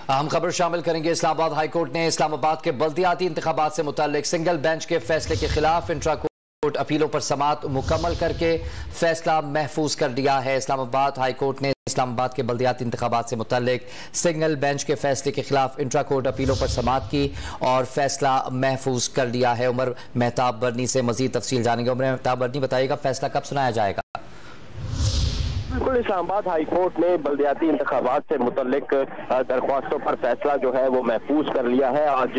अहम खबर शामिल करेंगे। इस्लामाबाद हाईकोर्ट ने इस्लामाबाद के बल्दियाती इंतखाबात से मुताल्लिक सिंगल बेंच के फैसले के खिलाफ इंट्रा कोर्ट अपीलों पर समाअत मुकम्मल करके फैसला महफूज कर दिया है। इस्लामाबाद हाईकोर्ट ने इस्लामाबाद के बल्दियाती इंतखाबात से मुताल्लिक सिंगल बेंच के फैसले के खिलाफ इंट्रा कोर्ट अपीलों पर समाअत की और फैसला महफूज कर दिया है। उमर मेहताब बरनी से मजीद तफसील जानेंगे। उमर मेहताब बरनी, बताइएगा फैसला कब सुनाया जाएगा? बिल्कुल, इस्लामाबाद हाईकोर्ट ने बल्दियाती इंतखाबात से मुतल्लिक दरख्वास्तों पर फैसला जो है वो महफूज कर लिया है। आज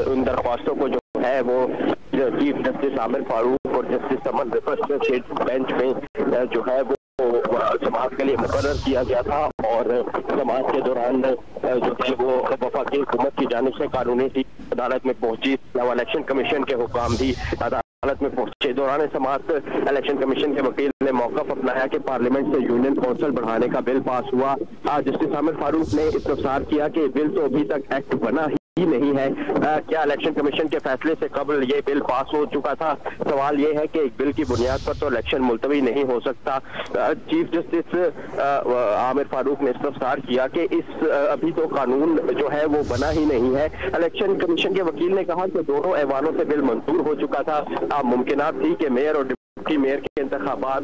उन दरख्वास्तों को जो है वो चीफ जस्टिस आमिर फारूक और जस्टिस समन रिफर्स बेंच में जो है वो समाअत के लिए मुकर्रर किया गया था और समाअत के दौरान जो है वो वफाकी हुकूमत की जानिब से कानूनी अदालत में पहुंची। इलेक्शन कमीशन के हुकाम भी अदालत में पहुंचे। दौरान समाअत इलेक्शन कमीशन के वकील ने मौक़िफ़ अपनाया कि पार्लियामेंट से यूनियन काउंसिल बढ़ाने का बिल पास हुआ। जस्टिस आमिर फारूक ने इस्तफसार किया कि बिल तो अभी तक एक्ट बना ही नहीं है, क्या इलेक्शन कमीशन के फैसले से कबल ये बिल पास हो चुका था? सवाल ये है कि एक बिल की बुनियाद पर तो इलेक्शन मुलतवी नहीं हो सकता। चीफ जस्टिस आमिर फारूक ने इस्तफसार किया कि अभी तो कानून जो है वो बना ही नहीं है। इलेक्शन कमीशन के वकील ने कहा कि दोनों ऐवानों से बिल मंजूर हो चुका था। मुमकिनात थी कि मेयर और डिप्टी मेयर के इंतखाबात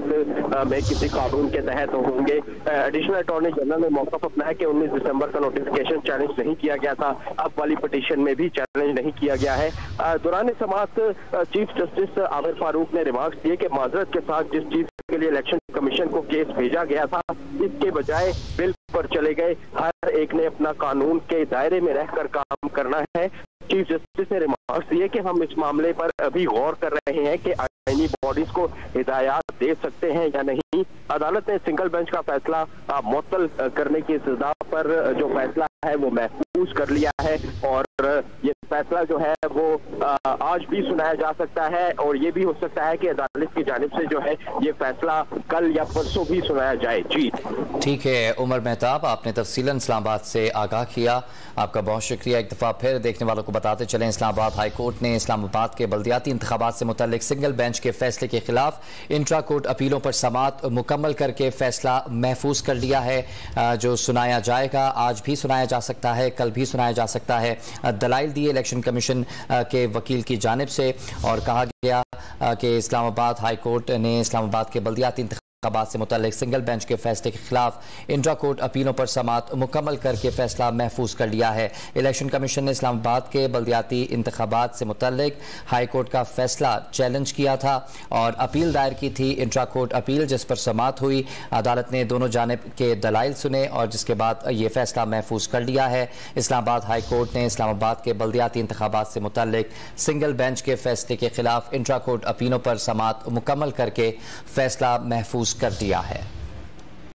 में किसी कानून के तहत होंगे। एडिशनल अटॉर्नी जनरल ने मौक़िफ़ अपनाया कि 19 दिसंबर का नोटिफिकेशन चैलेंज नहीं किया गया था, अब वाली पिटीशन में भी चैलेंज नहीं किया गया है। दौरान समाअत चीफ जस्टिस आमिर फारूक ने रिमार्क्स दिए कि माजरत के साथ जिस चीज के लिए इलेक्शन कमीशन को केस भेजा गया था, इसके बजाय बिल पर चले गए। हर एक ने अपना कानून के दायरे में रहकर काम करना है। चीफ जस्टिस ने रिमार्क्स दिए कि हम इस मामले पर अभी गौर कर रहे हैं कि आईनी बॉडीज को हिदायत दे सकते हैं या नहीं। अदालत ने सिंगल बेंच का फैसला मुअत्तल करने की सजा पर जो फैसला है वो महफूज कर लिया है और ये फैसला जो है वो आज भी सुनाया जा सकता है और ये भी हो सकता है कि अदालत की जानिब से जो है ये फैसला कल या परसों भी सुनाया जाए। जी ठीक है उमर मेहताब, आपने तफसीलन इस्लामाबाद से आगाह किया, आपका बहुत शुक्रिया। एक दफ़ा फिर देखने वालों को बताते चलें, इस्लामाबाद हाईकोर्ट ने इस्लामाबाद के बल्दियाती इंतखाबात से मुतल्लिक सिंगल बेंच के फैसले के खिलाफ इंट्रा कोर्ट अपीलों पर समाअत मुकम्मल करके फैसला महफूज कर लिया है। जो सुनाया जाएगा आज भी सुनाया जा सकता है, कल भी सुनाया जा सकता है। दलाइल दिए इलेक्शन कमीशन के वकील की जानिब से और कहा गया कि इस्लामाबाद हाईकोर्ट ने इस्लामाबाद के बल्दियाती इंतखाबात से मुतल्लिक सिंगल बेंच के फैसले के खिलाफ इंट्रा कोर्ट अपीलों पर समाअत मुकम्मल करके फैसला महफूज कर लिया है। इलेक्शन कमीशन ने इस्लामाबाद के बल्दियाती इंतखाबात से मुतल्लिक हाई कोर्ट का फैसला चैलेंज किया था और अपील दायर की थी। इंट्रा कोर्ट अपील जिस पर समाअत हुई, अदालत ने दोनों जानिब के दलाइल सुने और जिसके बाद ये फैसला महफूज कर लिया है। इस्लामाबाद हाई कोर्ट ने इस्लामाबाद के बल्दियाती इंतखाबात से मुतल्लिक सिंगल बेंच के फैसले के खिलाफ इंट्रा कोर्ट अपीलों पर समाअत मुकम्मल करके फैसला महफूज कर दिया है।